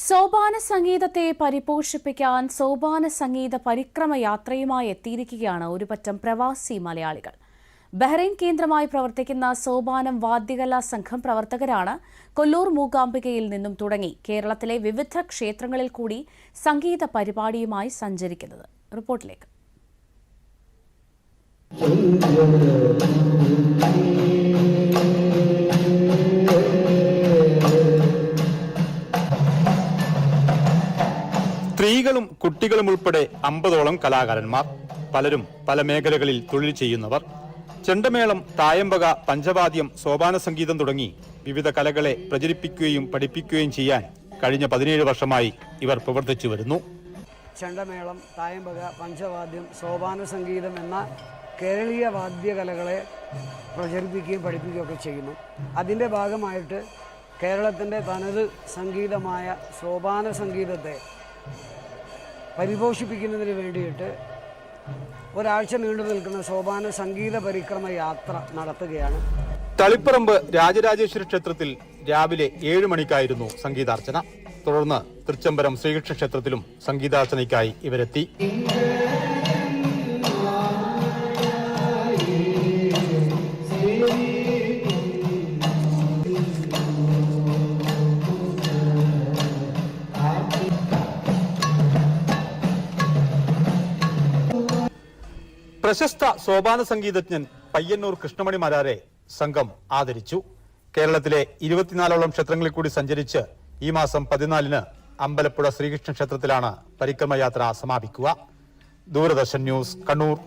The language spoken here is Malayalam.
സോപാന സംഗീതത്തെ പരിപോഷിപ്പിക്കാൻ സോപാന സംഗീത പരിക്രമ യാത്രയുമായി എത്തിയിരിക്കുകയാണ് ഒരുപറ്റം പ്രവാസി മലയാളികൾ. ബഹ്റൈൻ കേന്ദ്രമായി പ്രവർത്തിക്കുന്ന സോപാനം വാദ്യകലാ സംഘം പ്രവർത്തകരാണ് കൊല്ലൂർ മൂകാംബികയിൽ നിന്നും തുടങ്ങി കേരളത്തിലെ വിവിധ ക്ഷേത്രങ്ങളിൽ കൂടി സംഗീത പരിപാടിയുമായി സഞ്ചരിക്കുന്നത്. റിപ്പോർട്ടിലേക്ക്. സ്ത്രീകളും കുട്ടികളും ഉൾപ്പെടെ 50ഓളം കലാകാരന്മാർ, പലരും പല മേഖലകളിൽ തൊഴിൽ ചെയ്യുന്നവർ. ചെണ്ടമേളം, തായമ്പക, പഞ്ചവാദ്യം, സോപാന സംഗീതം തുടങ്ങി വിവിധ കലകളെ പ്രചരിപ്പിക്കുകയും പഠിപ്പിക്കുകയും ചെയ്യാൻ കഴിഞ്ഞ 17 വർഷമായി ഇവർ പ്രവർത്തിച്ചു വരുന്നു. ചെണ്ടമേളം, തായമ്പക, പഞ്ചവാദ്യം, സോപാന സംഗീതം എന്ന കേരളീയ വാദ്യകലകളെ പ്രചരിപ്പിക്കുകയും പഠിപ്പിക്കുകയൊക്കെ ചെയ്യുന്നു. അതിൻ്റെ ഭാഗമായിട്ട് കേരളത്തിൻ്റെ തനത് സംഗീതമായ സോപാന സംഗീതത്തെ പരിപോഷിപ്പിക്കുന്നതിന് വേണ്ടിയിട്ട് ഒരാഴ്ച നീണ്ടു നിൽക്കുന്ന സോപാന സംഗീത പരിക്രമ യാത്ര നടത്തുകയാണ്. തളിപ്പറമ്പ് രാജരാജേശ്വര ക്ഷേത്രത്തിൽ രാവിലെ 7 മണിക്കായിരുന്നു സംഗീതാർച്ചന. തുടർന്ന് തൃച്ചംബരം ശ്രീകൃഷ്ണ ക്ഷേത്രത്തിലും സംഗീതാർച്ചനയ്ക്കായി ഇവരെത്തി. പ്രശസ്ത സോപാന സംഗീതജ്ഞൻ പയ്യന്നൂർ കൃഷ്ണമണി മാരാരെ സംഘം ആദരിച്ചു. കേരളത്തിലെ 24ഓളം ക്ഷേത്രങ്ങളിൽ കൂടി സഞ്ചരിച്ച് ഈ മാസം 14-ന് അമ്പലപ്പുഴ ശ്രീകൃഷ്ണ ക്ഷേത്രത്തിലാണ് പരിക്രമയാത്ര സമാപിക്കുക. ദൂരദർശൻ ന്യൂസ്, കണ്ണൂർ.